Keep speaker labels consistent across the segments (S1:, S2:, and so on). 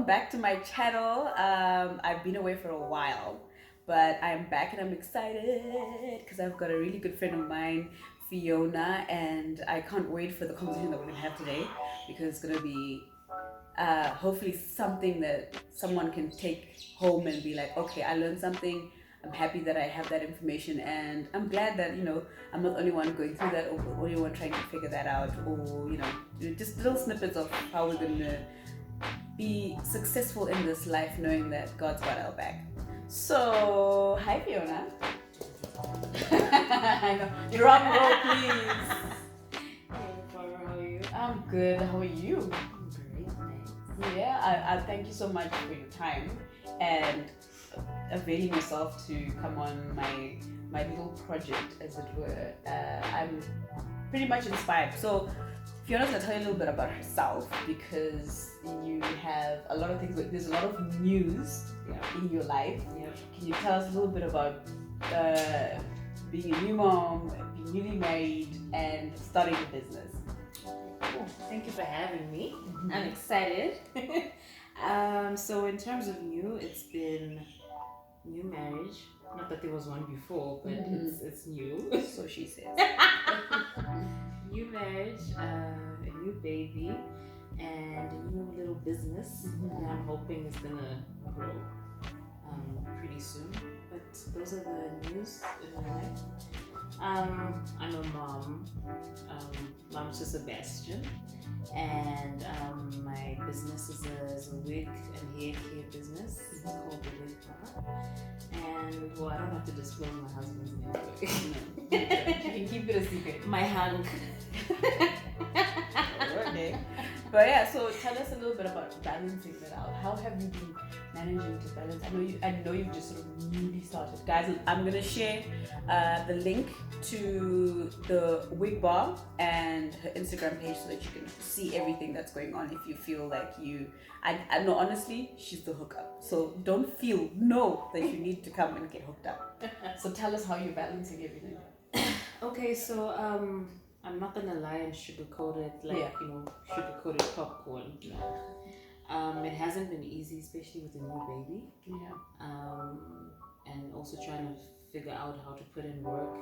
S1: back to my channel. I've been away for a while, but I'm back and I'm excited because I've got a really good friend of mine, Fiona, and I can't wait for the conversation that we're gonna have today because it's gonna be hopefully something that someone can take home and be like, okay, I learned something. I'm happy that I have that information, and I'm glad that I'm not the only one going through that, or the only one trying to figure that out, or just little snippets of how we're gonna be successful in this life, knowing that God's got our back. So, hi Fiona. I know. Drum roll, please.
S2: Hey, Farah, how are you?
S1: I'm good. How are you?
S2: I'm great, thanks.
S1: Yeah, I thank you so much for your time and availing yourself to come on my little project, as it were. I'm pretty much inspired. So Fiona's gonna tell you a little bit about herself because you have a lot of things. There's a lot of news in your life.
S2: Yep.
S1: Can you tell us a little bit about being a new mom, being newly married, and starting a business?
S2: Cool. Thank you for having me.
S1: Mhm.
S2: I'm excited. So in terms of new, it's been new marriage. Not that there was one before, but
S1: Mhm.
S2: it's new.
S1: So she says.
S2: New marriage, a new baby, and a new little business
S1: Mhm.
S2: that I'm hoping is gonna grow pretty soon. But those are the news in my life. I'm a mom, mom to Sebastian, and my business is a wig and hair care business. It's called the Wig Bar. And well, I don't have to disclose my husband's name.
S1: You can keep it a secret.
S2: My hunk.
S1: Okay. But yeah, so tell us a little bit about balancing that out. How have you been managing to balance? I know you've just sort of newly started. Guys, I'm gonna share the link to the wig bar and her Instagram page so that you can see everything that's going on if you feel like I know honestly, she's the hookup. So don't know that you need to come and get hooked up. So tell us how you're balancing everything.
S2: Okay, so I'm not gonna lie and sugarcoat it like sugarcoated popcorn. No. It hasn't been easy, especially with a new baby.
S1: Yeah.
S2: And also trying to figure out how to put in work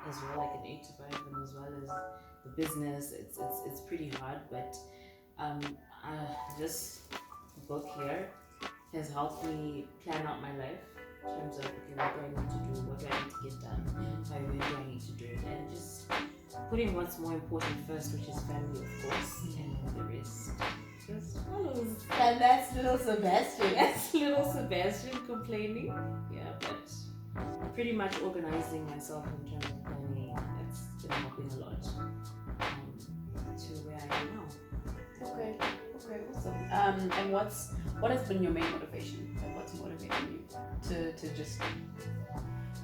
S2: as well, like an 8 to 5, and as well as the business. It's pretty hard, but this book here has helped me plan out my life in terms of okay, what do I need to do, what do I need to get done, by when do I need to do it, and just putting what's more important first, which is family, of course, and the rest just follows.
S1: And that's little Sebastian.
S2: Yes, little Sebastian complaining. Yeah, but pretty much organizing myself in terms of planning, that's been helping a lot to where I am now.
S1: Okay, awesome. And what has been your main motivation? Like, what's motivating you to just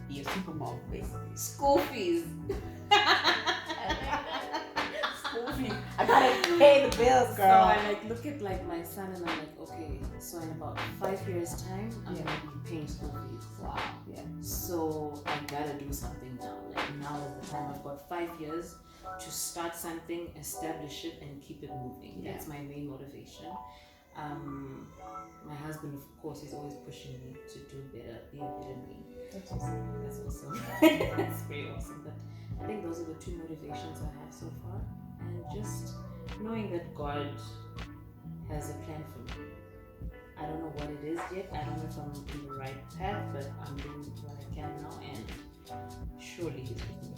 S1: be a super mom, basically?
S2: School fees.
S1: School fees. I gotta pay the bills,
S2: So
S1: girl.
S2: I look at my son and I'm like, okay, so in about 5 years time, I'm gonna be paying school fees.
S1: Wow. Yeah.
S2: So I gotta do something now. Like now is the time. I've got 5 years to start something, establish it, and keep it moving.
S1: Yeah.
S2: That's my main motivation. My husband, of course, is always pushing me to do better, be a better me.
S1: That's awesome.
S2: That's awesome. That's very awesome. But I think those are the 2 motivations I have so far, and just knowing that God has a plan for me. I don't know what it is yet. I don't know if I'm in the right path, but I'm doing what I can now, and surely He's with me.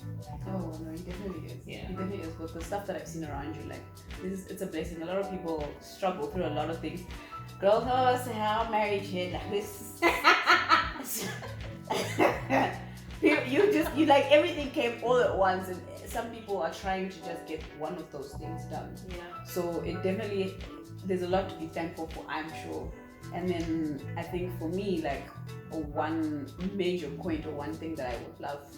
S1: Oh no, he definitely is.
S2: Yeah.
S1: He definitely is. With the stuff that I've seen around you, like it's a blessing. A lot of people struggle through a lot of things. Girls, oh, say how married shit like this. you like everything came all at once, and some people are trying to just get one of those things done.
S2: Yeah.
S1: So it definitely, there's a lot to be thankful for, I'm sure. And then I think for me, like one major point or one thing that I would love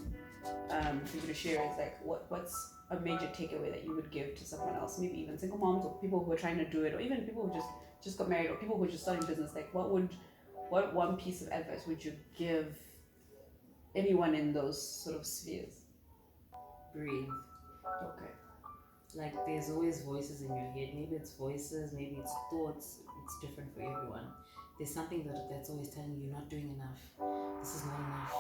S1: for you to share is like what's a major takeaway that you would give to someone else, maybe even single moms or people who are trying to do it, or even people who just got married, or people who are just starting business. Like what one piece of advice would you give anyone in those sort of spheres?
S2: Breathe.
S1: Okay.
S2: like there's always voices in your head. Maybe it's voices, maybe it's thoughts. It's different for everyone. There's something that's always telling you you're not doing enough. This is not enough.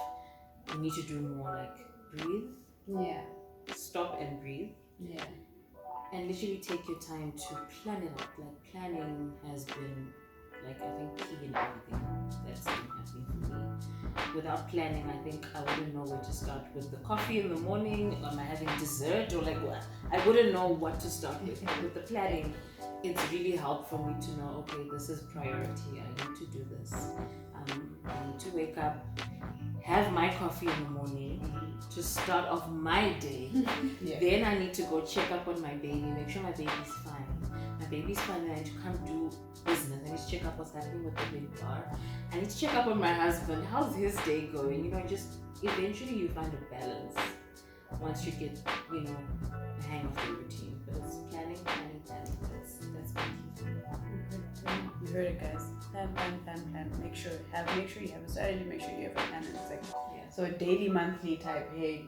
S2: You need to do more. Like breathe.
S1: Yeah.
S2: Stop and breathe.
S1: Yeah.
S2: And literally take your time to plan it out. Like planning has been, like, I think key in everything that's been happening for me. Without planning, I think I wouldn't know where to start with the coffee in the morning. Am I having dessert or like what? I wouldn't know what to start with. With the planning, it's really helped for me to know, okay, this is priority. I need to do this. I need to wake up, have my coffee in the morning to start off my day.
S1: Yeah.
S2: Then I need to go check up on my baby, make sure my baby's fine. My baby's fine, then I need to come do business. I need to check up what's happening with the big bar. I need to check up on my husband. How's his day going? You know, just eventually you find a balance once you get, you know, the hang of the routine. But it's planning. That's my key.
S1: You heard it, guys. Plan. Make sure you have a strategy. Make sure you have a plan. And it's like, so a daily, monthly type. Hey,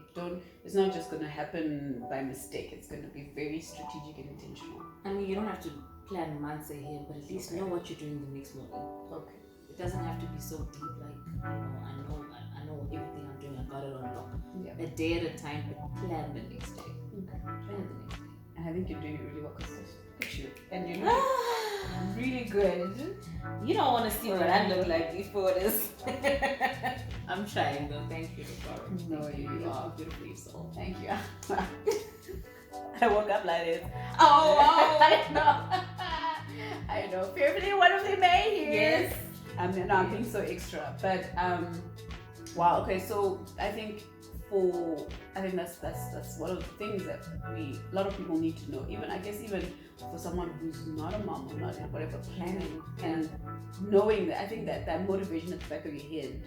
S1: it's not just gonna happen by mistake. It's gonna be very strategic and intentional.
S2: I mean, you don't have to plan months ahead, but at least know what you're doing the next morning.
S1: Okay.
S2: It doesn't have to be so deep. Like, you know, I know everything I'm doing. I got it on lock.
S1: Yeah.
S2: A day at a time, but plan the next day.
S1: Okay.
S2: Plan the next day.
S1: And I think you're doing it really well because picture and you're looking really good.
S2: You don't want to see what I look like before this. I'm trying though. Thank you, Laura.
S1: No, you
S2: are beautiful soul.
S1: Thank you. I woke up like this.
S2: Oh,
S1: I know. Fearfully one of the may here.
S2: Yes.
S1: I'm being so extra, but wow. Okay, so I think that's one of the things that a lot of people need to know. Even for someone who's not a mom or not whatever, planning and knowing that. I think that motivation at the back of your head.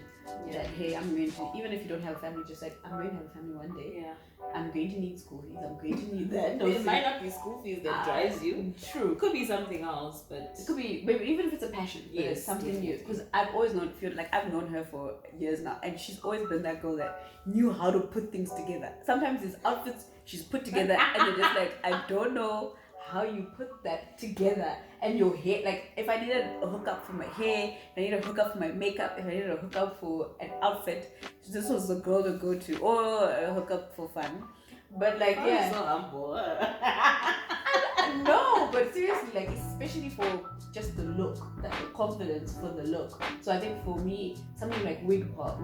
S2: Yeah.
S1: That hey, I'm going to, even if you don't have a family, just like I'm going to have a family one day.
S2: Yeah.
S1: I'm going to need school fees. I'm going to need that.
S2: It might not be school fees that drives you.
S1: True.
S2: It could be something else, but
S1: it could be maybe even if it's a passion. But
S2: yes,
S1: it's something new.
S2: definitely.
S1: Because I've always I've known her for years now, and she's always been that girl that knew how to put things together. Sometimes these outfits she's put together, and you're just like, I don't know how you put that together. And your hair, like if I needed a hookup for my hair, if I needed a hookup for my makeup, if I needed a hookup for an outfit, this was the girl to go to, or a hookup for fun. But like, yeah.
S2: So humble.
S1: No, but seriously, like especially for just the look, like the confidence for the look. So I think for me, something like wig bar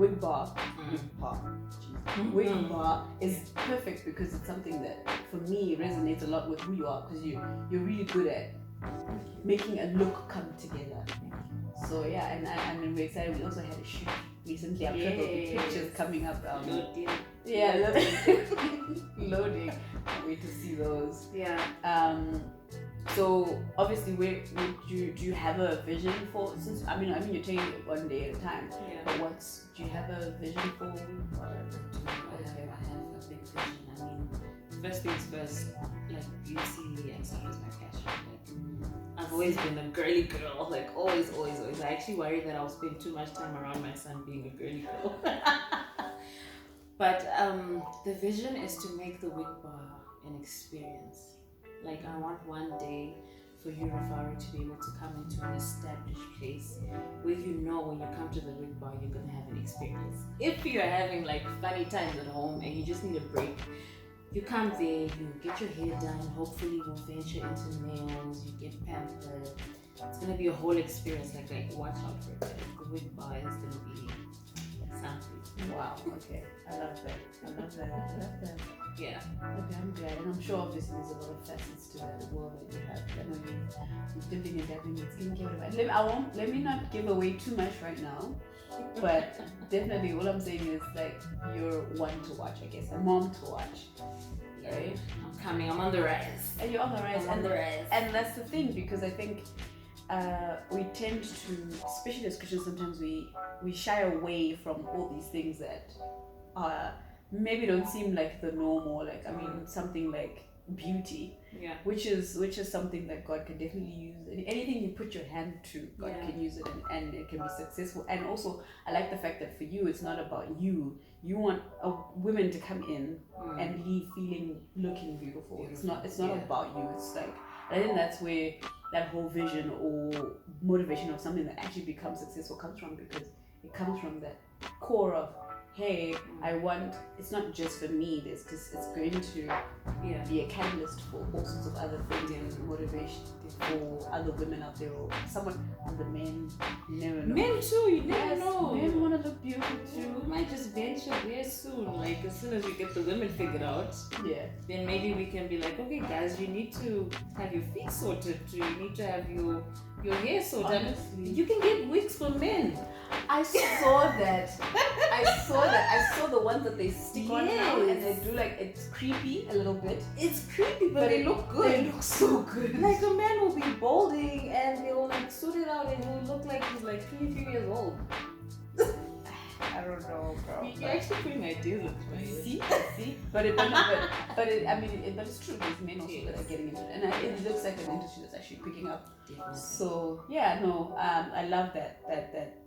S1: is perfect because it's something that for me resonates a lot with who you are, because you're really good at making a look come together. So yeah, and we're excited. We also had a shoot recently. I'm sure there'll be pictures coming up. Loading. Wait to see those.
S2: Yeah.
S1: So obviously, do you have a vision for? Since I mean you're taking it one day at a time.
S2: Yeah.
S1: But do you have a vision for?
S2: I have a big vision. I mean, first things first, like beauty and stuff is my passion. Like, I've always been a girly girl, like always. I actually worry that I'll spend too much time around my son being a girly girl. But the vision is to make the wig bar an experience. Like I want one day for you, Rafari, to be able to come into an established place where you know when you come to the wig bar you're gonna have an experience. If you're having like funny times at home and you just need a break, you come there, you get your hair done, hopefully you'll venture into nails, you get pampered. It's gonna be a whole experience, like watch out for it. The wig bar is gonna be something.
S1: Wow, okay. I love that.
S2: Yeah.
S1: Okay, I'm glad. And I'm sure obviously there's a lot of facets to that world that you have. I know you're dipping and dabbing in skincare. Let me not give away too much right now. But definitely all I'm saying is like you're one to watch, I guess. A mom to watch. Right?
S2: I'm coming, I'm on the rise.
S1: And you're on the rise.
S2: I'm on the rise.
S1: And that's the thing, because I think we tend to, especially as Christians, sometimes we shy away from all these things that maybe don't seem like the norm, or like, I mean, something like beauty,
S2: Yeah.
S1: which is something that God can definitely use. Anything you put your hand to, God
S2: Yeah.
S1: can use it, and it can be successful. And also, I like the fact that for you, it's not about you. You want women to come in and leave feeling, looking beautiful. It's not about you. It's like, I think that's where that whole vision or motivation of something that actually becomes successful comes from, because it comes from that core of, hey, I want, it's not just for me, it's going to be a catalyst for all sorts of other things and motivation for other women out there, or other men. You never know.
S2: Men too, you never know.
S1: Men want to look beautiful too.
S2: We might just venture there soon. Like, as soon as we get the women figured out, then maybe we can be like, okay guys, you need to have your feet sorted, you need to have your hair sorted.
S1: Honestly.
S2: You can get wigs for men.
S1: I saw that. I saw the ones that they stick on now, and they do, like, it's creepy a little bit.
S2: It's creepy, but they look good.
S1: They look so good.
S2: Like, a man will be balding and they will like suit it out and he'll look like he's like 23 years old.
S1: I don't know, bro.
S2: You're actually putting ideas into my head.
S1: See, but it's true. There's men also that are getting into it, and it looks like an industry that's actually picking up.
S2: Definitely.
S1: So yeah, no, I love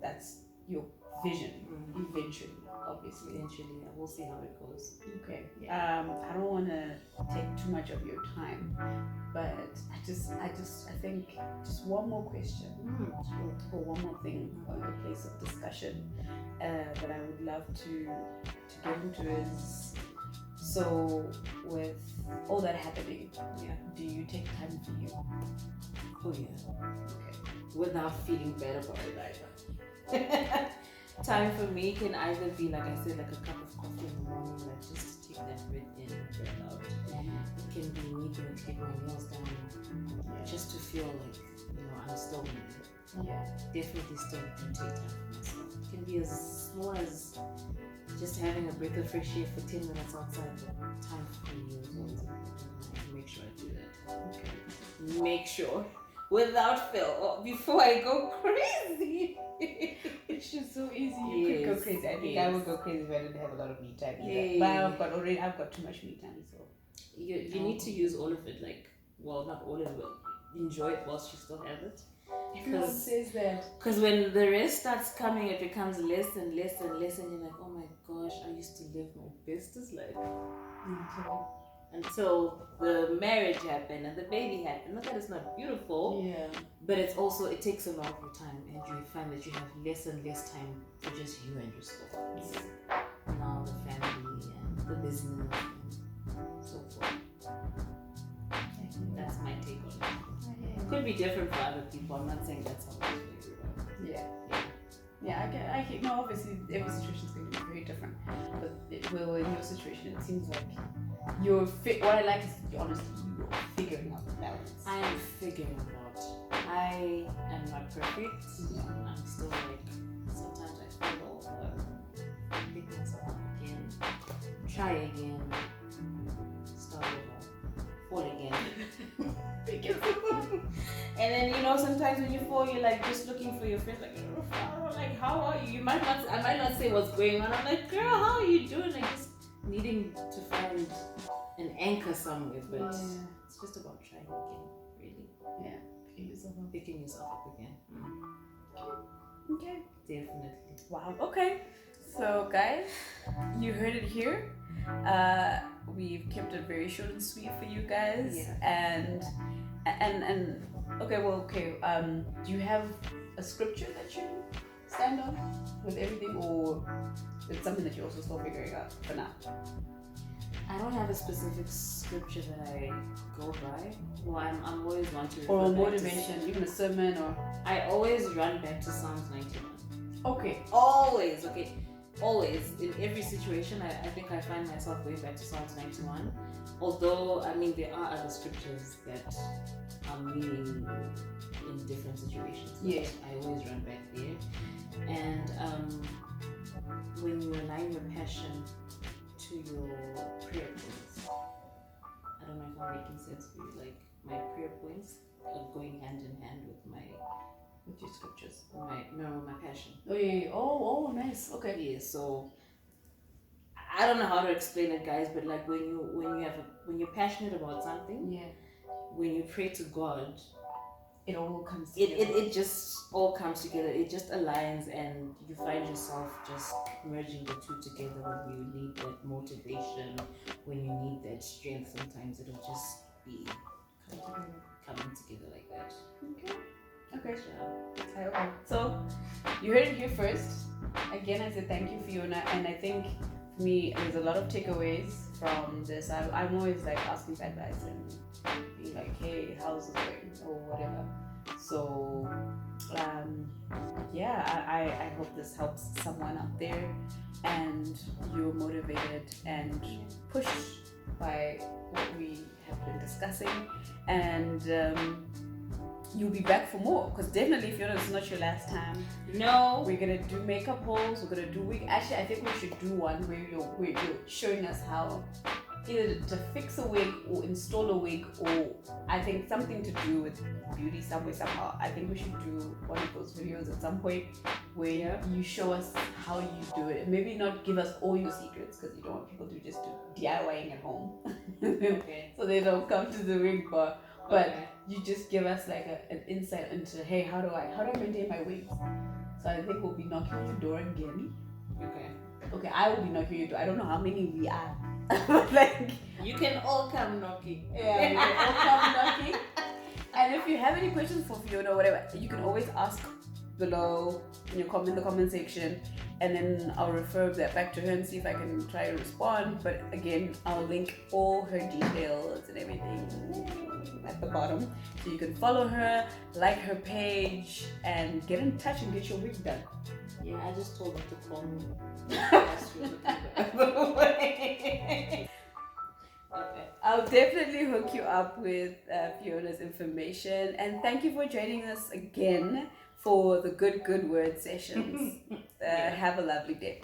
S1: that's your vision. Eventually, obviously.
S2: Eventually, we'll see how it goes.
S1: Okay. I don't want to take too much of your time, but I think just one more question or one more thing on the place of discussion that I would love to get into is, so with all that happening, do you take time for you?
S2: Oh yeah.
S1: Okay.
S2: Without feeling bad about it either. Time for me can either be, like I said, like a cup of coffee in the morning, like just to take that breath in and breath out. It can be me going to get my nails done, just to feel like, I'm still me.
S1: Yeah.
S2: Definitely still do take time for myself. It can be as small as just having a breath of fresh air for 10 minutes outside, but time for me is always important. Make sure I do that. Okay. Make sure. Without fail, before I go crazy.
S1: Which is so easy. You could go crazy. I think I would go crazy if I didn't have a lot of me time either. But I've got too much me time, so
S2: you need to use all of it. Like, well, not all of it, but enjoy it whilst you still have it.
S1: Everyone says that.
S2: Because when the rest starts coming, it becomes less and less and less, and you're like, oh my gosh, I used to live my bestest life. Until the marriage happened and the baby happened. Not that it's not beautiful, but it's also, it takes a lot of your time, and you find that you have less and less time for just you and your soul. Now the family and the business and so forth. That's my take on it. It could be different for other people. I'm not saying that's how it is for everyone.
S1: I get. No, obviously every situation is going to be very different. But in your situation, it seems like what I like is honestly you're figuring out the balance.
S2: I am figuring it out. I am not perfect. I'm still like, sometimes I fail, pick myself up again, try again, start over, fall again. And then sometimes when you fall, you're like just looking for your friends, like how are you? I might not say what's going on. I'm like, girl, how are you doing? Like, just needing to find an anchor somewhere, but it's just about trying again, really. Yeah, picking yourself up again.
S1: Okay.
S2: Definitely.
S1: Wow. Okay. So guys, you heard it here. We've kept it very short and sweet for you guys. And okay. Do you have a scripture that you stand on with everything, or it's something that you're also still figuring out for now?
S2: I don't have a specific scripture that I go by. Well, I'm always one to.
S1: Or a motivation, even a sermon, or.
S2: I always run back to Psalms 91.
S1: Okay.
S2: Always. Okay. Always, in every situation, I think I find myself going back to Psalms 91. Although, there are other scriptures that are meaning in different situations. But I always run back there. And when you align your passion to your prayer points, I don't know if I'm making sense for you. Like, my prayer points are going hand in hand with
S1: your scriptures.
S2: My passion.
S1: Oh, nice. Okay.
S2: Yeah, so I don't know how to explain it, guys, but like when you're passionate about something,
S1: Yeah.
S2: when you pray to God,
S1: It all comes
S2: it,
S1: together.
S2: it just all comes together. It just aligns, and you find yourself just merging the two together when you need that motivation, when you need that strength. Sometimes it'll just be coming together like that.
S1: Okay. Okay.
S2: Yeah.
S1: Okay. So you heard it here first. Again, I said thank you, Fiona, and I think for me there's a lot of takeaways from this. I'm always like asking for advice and being like, hey, how's it going or whatever. So yeah, I hope this helps someone out there and you're motivated and pushed by what we have been discussing, and you'll be back for more, because definitely Fiona, it's not your last time.
S2: No.
S1: We're gonna do makeup hauls, we're gonna do wig. Actually, I think we should do one where you're showing us how either to fix a wig or install a wig, or I think something to do with beauty somewhere somehow. I think we should do one of those videos at some point where you show us how you do it. Maybe not give us all your secrets, because you don't want people to just do DIYing at home.
S2: Okay.
S1: So they don't come to the wig bar. But
S2: Okay.
S1: you just give us like an insight into, hey, how do I maintain my wigs? So I think we'll be knocking on your door again. Okay, I will be knocking on your door. I don't know how many we are. Like,
S2: You can all come knocking.
S1: yeah, we can all come knocking. And if you have any questions for Fiona or whatever, you can always ask below in the comment section, and then I'll refer that back to her and see if I can try to respond. But again, I'll link all her details and everything at the bottom, so you can follow her, like her page, and get in touch and get your wig done.
S2: Yeah, I just told them to call me. Okay.
S1: I'll definitely hook you up with Fiona's information, and thank you for joining us again for the good word sessions. Have a lovely day.